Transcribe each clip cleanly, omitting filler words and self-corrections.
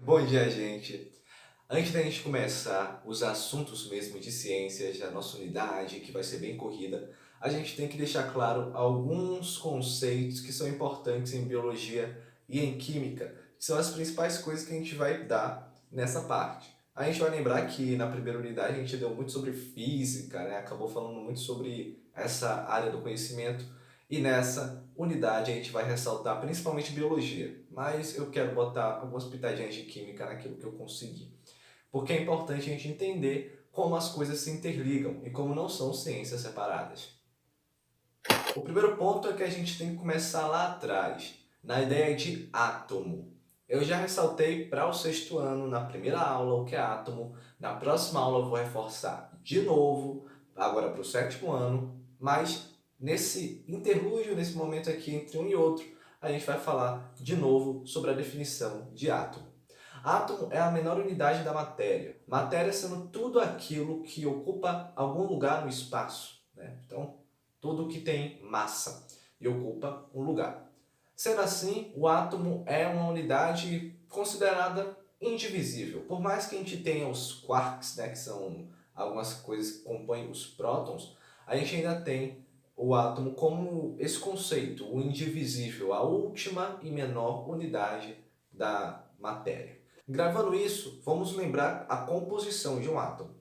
Bom dia, gente! Antes da gente começar os assuntos mesmo de ciências da nossa unidade, que vai ser bem corrida, a gente tem que deixar claro alguns conceitos que são importantes em biologia e em química, que são as principais coisas que a gente vai dar nessa parte. A gente vai lembrar que na primeira unidade a gente deu muito sobre física, né? Acabou falando muito sobre essa área do conhecimento, e nessa unidade a gente vai ressaltar principalmente biologia, mas eu quero botar algumas pitadinhas de química naquilo que eu conseguir. Porque é importante a gente entender como as coisas se interligam e como não são ciências separadas. O primeiro ponto é que a gente tem que começar lá atrás, na ideia de átomo. Eu já ressaltei para o sexto ano, na primeira aula, o que é átomo. Na próxima aula eu vou reforçar de novo, agora para o sétimo ano, mas nesse interlúdio, nesse momento aqui entre um e outro, a gente vai falar de novo sobre a definição de átomo. Átomo é a menor unidade da matéria. Matéria sendo tudo aquilo que ocupa algum lugar no espaço, né? Então, tudo que tem massa e ocupa um lugar. Sendo assim, o átomo é uma unidade considerada indivisível. Por mais que a gente tenha os quarks, né, que são algumas coisas que compõem os prótons, a gente ainda tem o átomo como esse conceito, o indivisível, a última e menor unidade da matéria. Gravando isso, vamos lembrar a composição de um átomo.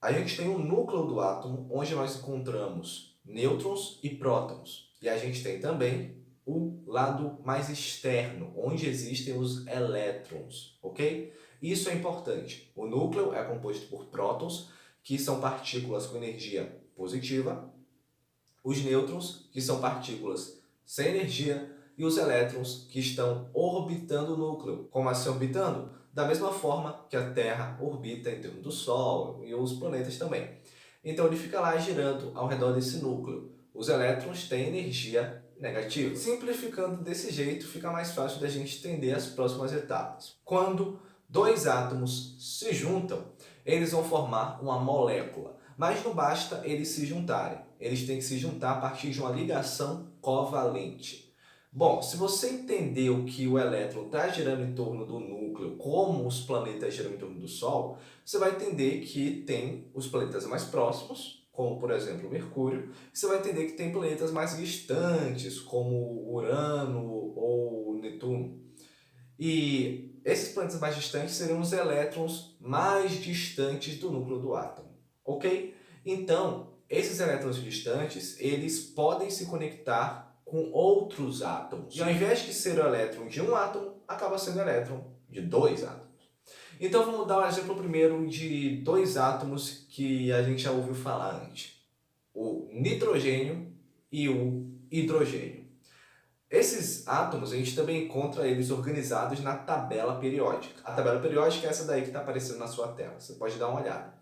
A gente tem o núcleo do átomo, onde nós encontramos nêutrons e prótons. E a gente tem também o lado mais externo, onde existem os elétrons, ok? Isso é importante. O núcleo é composto por prótons, que são partículas com energia positiva, os nêutrons, que são partículas sem energia, e os elétrons, que estão orbitando o núcleo. Como assim orbitando? Da mesma forma que a Terra orbita em torno do Sol e os planetas também. Então ele fica lá girando ao redor desse núcleo. Os elétrons têm energia negativa. Simplificando desse jeito, fica mais fácil da gente entender as próximas etapas. Quando dois átomos se juntam, eles vão formar uma molécula. Mas não basta eles se juntarem. Eles têm que se juntar a partir de uma ligação covalente. Bom, se você entender o que o elétron está girando em torno do núcleo, como os planetas giram em torno do Sol, você vai entender que tem os planetas mais próximos, como por exemplo Mercúrio, e você vai entender que tem planetas mais distantes, como Urano ou Netuno. E esses planetas mais distantes seriam os elétrons mais distantes do núcleo do átomo, ok? Então, esses elétrons distantes, eles podem se conectar com outros átomos. E ao invés de ser o elétron de um átomo, acaba sendo o elétron de dois átomos. Então vamos dar um exemplo primeiro de dois átomos que a gente já ouviu falar antes. O nitrogênio e o hidrogênio. Esses átomos, a gente também encontra eles organizados na tabela periódica. A tabela periódica é essa daí que está aparecendo na sua tela. Você pode dar uma olhada,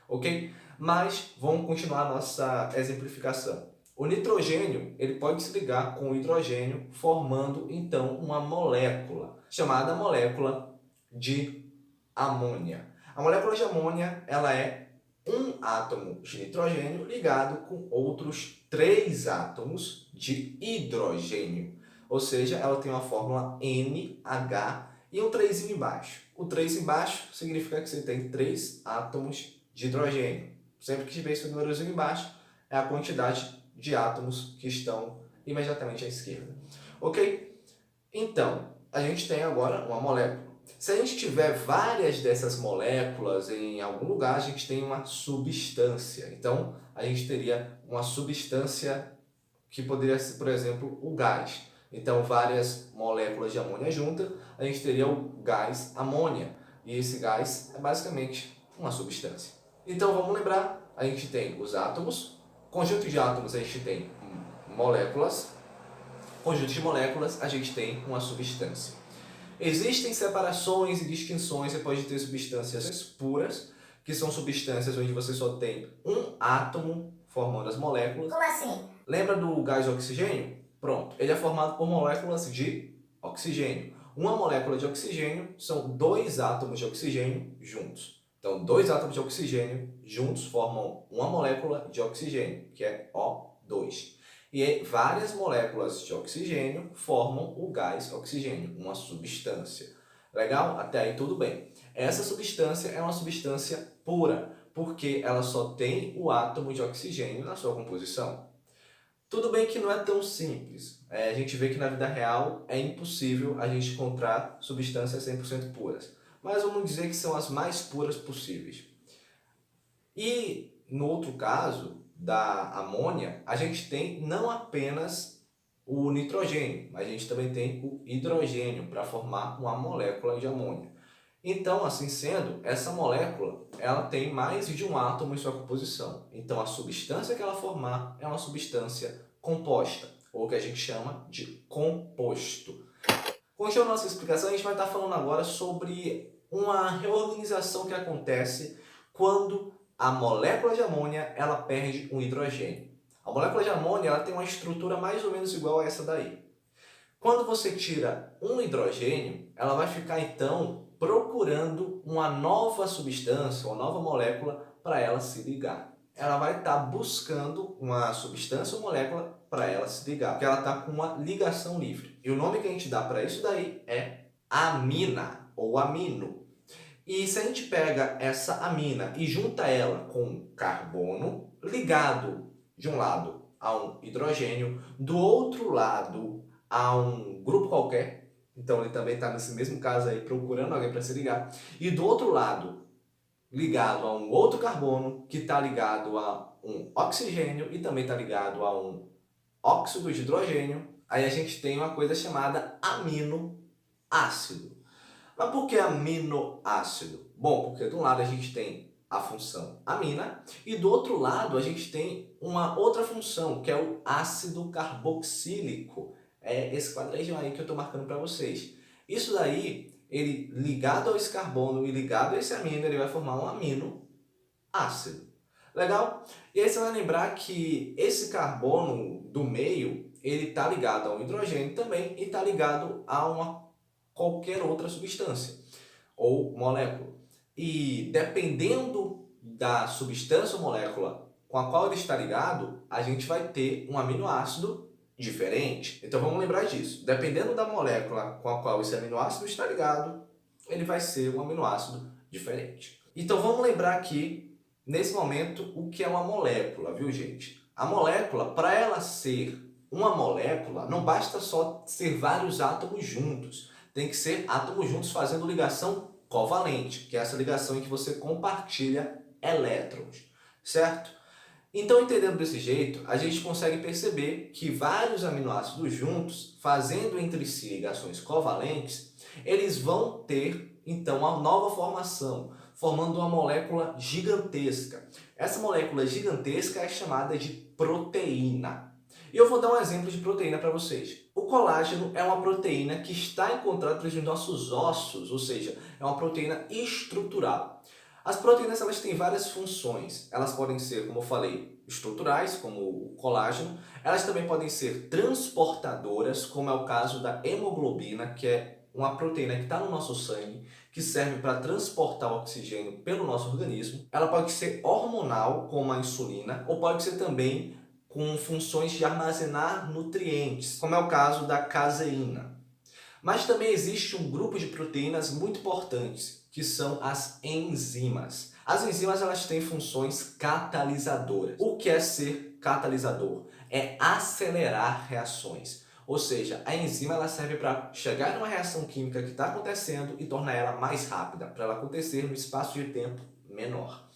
ok? Mas vamos continuar a nossa exemplificação. O nitrogênio ele pode se ligar com o hidrogênio, formando então uma molécula, chamada molécula de amônia. A molécula de amônia ela é um átomo de nitrogênio ligado com outros três átomos de hidrogênio. Ou seja, ela tem uma fórmula NH e um 3 embaixo. O 3 embaixo significa que você tem 3 átomos de hidrogênio. Sempre que tiver esse númerozinho embaixo, é a quantidade de átomos que estão imediatamente à esquerda. Ok? Então, a gente tem agora uma molécula. Se a gente tiver várias dessas moléculas em algum lugar, a gente tem uma substância. Então, a gente teria uma substância que poderia ser, por exemplo, o gás. Então, várias moléculas de amônia juntas, a gente teria o gás amônia. E esse gás é basicamente uma substância. Então, vamos lembrar, a gente tem os átomos, conjunto de átomos a gente tem moléculas, conjunto de moléculas a gente tem uma substância. Existem separações e distinções, você pode ter substâncias puras, que são substâncias onde você só tem um átomo formando as moléculas. Como assim? Lembra do gás oxigênio? Pronto, ele é formado por moléculas de oxigênio. Uma molécula de oxigênio são dois átomos de oxigênio juntos. Então, dois átomos de oxigênio juntos formam uma molécula de oxigênio, que é O2. E várias moléculas de oxigênio formam o gás oxigênio, uma substância. Legal? Até aí tudo bem. Essa substância é uma substância pura, porque ela só tem o átomo de oxigênio na sua composição. Tudo bem que não é tão simples. A gente vê que na vida real é impossível a gente encontrar substâncias 100% puras. Mas vamos dizer que são as mais puras possíveis. E no outro caso, da amônia, a gente tem não apenas o nitrogênio, mas a gente também tem o hidrogênio para formar uma molécula de amônia. Então, assim sendo, essa molécula ela tem mais de um átomo em sua composição. Então, a substância que ela formar é uma substância composta, ou que a gente chama de composto. Continuando nossa explicação, a gente vai estar falando agora sobre uma reorganização que acontece quando a molécula de amônia ela perde um hidrogênio. A molécula de amônia ela tem uma estrutura mais ou menos igual a essa daí. Quando você tira um hidrogênio, ela vai ficar então procurando uma nova substância, uma nova molécula para ela se ligar. Ela vai estar buscando uma substância ou molécula para ela se ligar, porque ela está com uma ligação livre. E o nome que a gente dá para isso daí é amina ou amino. E se a gente pega essa amina e junta ela com carbono ligado de um lado a um hidrogênio, do outro lado a um grupo qualquer, então ele também está nesse mesmo caso aí procurando alguém para se ligar, e do outro lado ligado a um outro carbono que está ligado a um oxigênio e também está ligado a um óxido de hidrogênio, aí a gente tem uma coisa chamada aminoácido. Mas por que aminoácido? Bom, porque de um lado a gente tem a função amina e do outro lado a gente tem uma outra função, que é o ácido carboxílico. É esse quadradinho aí que eu estou marcando para vocês. Isso daí, ele ligado a esse carbono e ligado a esse amino, ele vai formar um aminoácido. Legal? E aí você vai lembrar que esse carbono do meio, ele está ligado a um hidrogênio também e está ligado a uma qualquer outra substância ou molécula. E dependendo da substância ou molécula com a qual ele está ligado, a gente vai ter um aminoácido diferente. Então vamos lembrar disso. Dependendo da molécula com a qual esse aminoácido está ligado, ele vai ser um aminoácido diferente. Então vamos lembrar aqui, nesse momento, o que é uma molécula, viu gente? A molécula, para ela ser uma molécula, não basta só ser vários átomos juntos. Tem que ser átomos juntos fazendo ligação covalente, que é essa ligação em que você compartilha elétrons, certo? Então, entendendo desse jeito, a gente consegue perceber que vários aminoácidos juntos, fazendo entre si ligações covalentes, eles vão ter, então, uma nova formação, formando uma molécula gigantesca. Essa molécula gigantesca é chamada de proteína. E eu vou dar um exemplo de proteína para vocês. O colágeno é uma proteína que está encontrada nos nossos ossos, ou seja, é uma proteína estrutural. As proteínas elas têm várias funções. Elas podem ser, como eu falei, estruturais, como o colágeno. Elas também podem ser transportadoras, como é o caso da hemoglobina, que é uma proteína que está no nosso sangue, que serve para transportar o oxigênio pelo nosso organismo. Ela pode ser hormonal, como a insulina, ou pode ser também com funções de armazenar nutrientes, como é o caso da caseína. Mas também existe um grupo de proteínas muito importantes, que são as enzimas. As enzimas elas têm funções catalisadoras. O que é ser catalisador? É acelerar reações. Ou seja, a enzima ela serve para chegar numa reação química que está acontecendo e tornar ela mais rápida, para ela acontecer no espaço de tempo menor.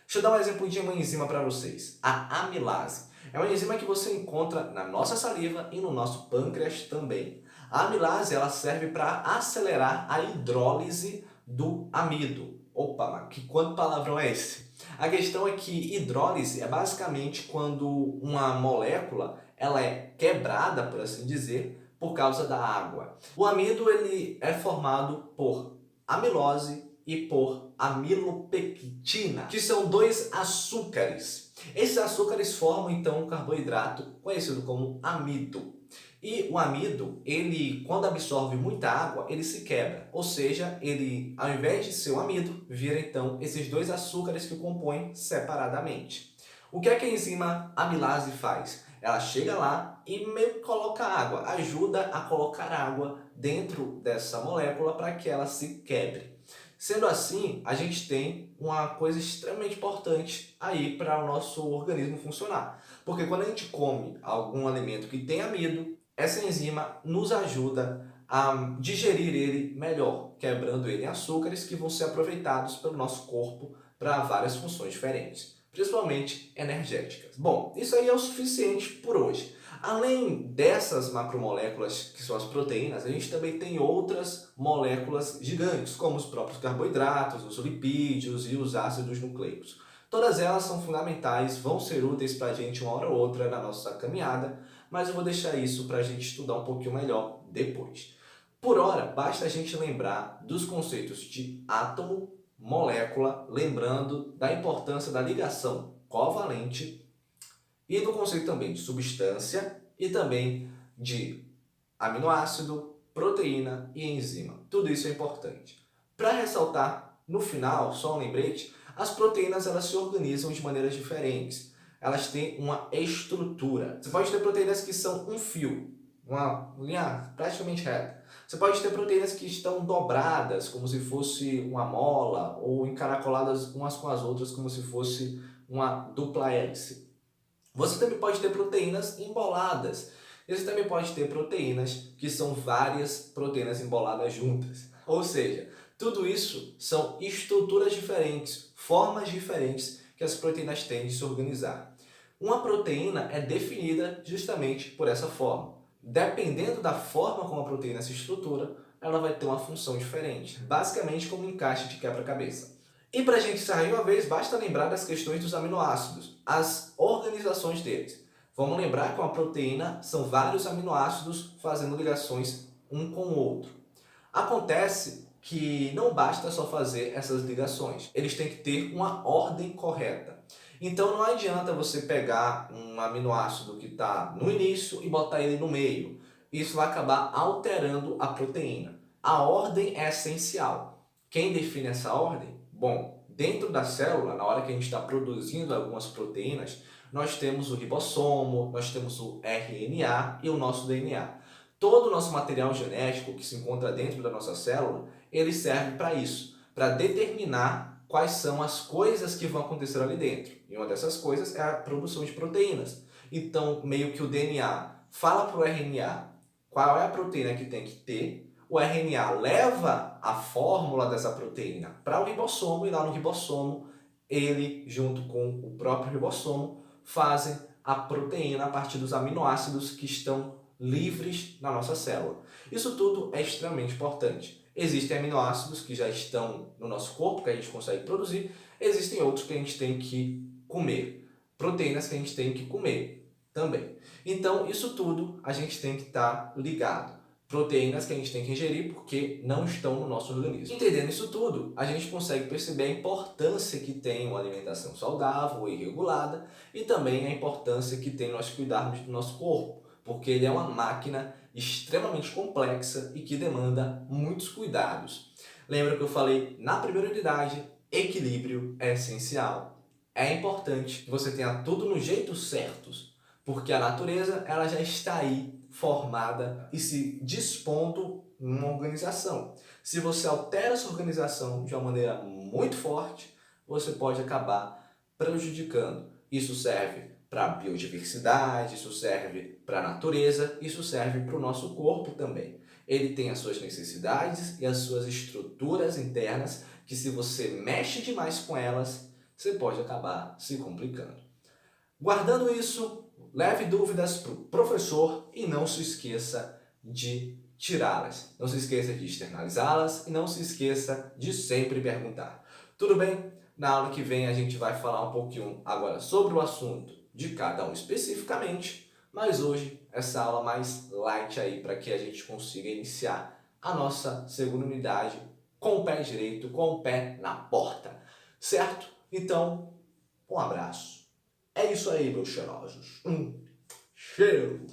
Deixa eu dar um exemplo de uma enzima para vocês, a amilase. É uma enzima que você encontra na nossa saliva e no nosso pâncreas também. A amilase ela serve para acelerar a hidrólise do amido. Opa, mas que quanto palavrão é esse? A questão é que hidrólise é basicamente quando uma molécula ela é quebrada, por assim dizer, por causa da água. O amido ele é formado por amilose e por amilopectina, que são dois açúcares. Esses açúcares formam então um carboidrato conhecido como amido. E o amido, ele quando absorve muita água, ele se quebra. Ou seja, ele ao invés de ser um amido, vira então esses dois açúcares que o compõem separadamente. O que é que a enzima amilase faz? Ela chega lá e meio que coloca água, ajuda a colocar água dentro dessa molécula para que ela se quebre. Sendo assim, a gente tem uma coisa extremamente importante aí para o nosso organismo funcionar. Porque quando a gente come algum alimento que tem amido, essa enzima nos ajuda a digerir ele melhor, quebrando ele em açúcares que vão ser aproveitados pelo nosso corpo para várias funções diferentes, principalmente energéticas. Bom, isso aí é o suficiente por hoje. Além dessas macromoléculas, que são as proteínas, a gente também tem outras moléculas gigantes, como os próprios carboidratos, os lipídios e os ácidos nucleicos. Todas elas são fundamentais, vão ser úteis para a gente uma hora ou outra na nossa caminhada, mas eu vou deixar isso para a gente estudar um pouquinho melhor depois. Por hora, basta a gente lembrar dos conceitos de átomo, molécula, lembrando da importância da ligação covalente e do conceito também de substância e também de aminoácido, proteína e enzima. Tudo isso é importante. Para ressaltar, no final, só um lembrete, as proteínas elas se organizam de maneiras diferentes. Elas têm uma estrutura. Você pode ter proteínas que são um fio, uma linha praticamente reta. Você pode ter proteínas que estão dobradas, como se fosse uma mola, ou encaracoladas umas com as outras, como se fosse uma dupla hélice. Você também pode ter proteínas emboladas. E você também pode ter proteínas que são várias proteínas emboladas juntas. Ou seja, tudo isso são estruturas diferentes, formas diferentes que as proteínas têm de se organizar. Uma proteína é definida justamente por essa forma. Dependendo da forma como a proteína se estrutura, ela vai ter uma função diferente, basicamente como um encaixe de quebra-cabeça. E para a gente sair uma vez, basta lembrar das questões dos aminoácidos, as organizações deles. Vamos lembrar que uma proteína são vários aminoácidos fazendo ligações um com o outro. Acontece que não basta só fazer essas ligações, eles têm que ter uma ordem correta. Então não adianta você pegar um aminoácido que está no início e botar ele no meio. Isso vai acabar alterando a proteína. A ordem é essencial. Quem define essa ordem? Bom, dentro da célula, na hora que a gente está produzindo algumas proteínas, nós temos o ribossomo, nós temos o RNA e o nosso DNA. Todo o nosso material genético que se encontra dentro da nossa célula, ele serve para isso, para determinar quais são as coisas que vão acontecer ali dentro. E uma dessas coisas é a produção de proteínas. Então, meio que o DNA fala para o RNA qual é a proteína que tem que ter, o RNA leva a fórmula dessa proteína para o ribossomo e lá no ribossomo, ele, junto com o próprio ribossomo, fazem a proteína a partir dos aminoácidos que estão livres na nossa célula. Isso tudo é extremamente importante. Existem aminoácidos que já estão no nosso corpo, que a gente consegue produzir, existem outros que a gente tem que comer, proteínas que a gente tem que comer também. Então, isso tudo a gente tem que estar ligado. Proteínas que a gente tem que ingerir porque não estão no nosso organismo. Entendendo isso tudo, a gente consegue perceber a importância que tem uma alimentação saudável e regulada e também a importância que tem nós cuidarmos do nosso corpo, porque ele é uma máquina extremamente complexa e que demanda muitos cuidados. Lembra que eu falei na primeira unidade, equilíbrio é essencial. É importante que você tenha tudo no jeito certo, porque a natureza ela já está aí formada e se dispondo em uma organização. Se você altera essa organização de uma maneira muito forte, você pode acabar prejudicando. Isso serve para a biodiversidade, isso serve para a natureza, isso serve para o nosso corpo também. Ele tem as suas necessidades e as suas estruturas internas que, se você mexe demais com elas, você pode acabar se complicando. Guardando isso, leve dúvidas para o professor e não se esqueça de tirá-las. Não se esqueça de externalizá-las e não se esqueça de sempre perguntar. Tudo bem? Na aula que vem a gente vai falar um pouquinho agora sobre o assunto de cada um especificamente, mas hoje essa aula mais light aí para que a gente consiga iniciar a nossa segunda unidade com o pé direito, com o pé na porta, certo? Então, um abraço. É isso aí, meus cheirosos. Cheiro!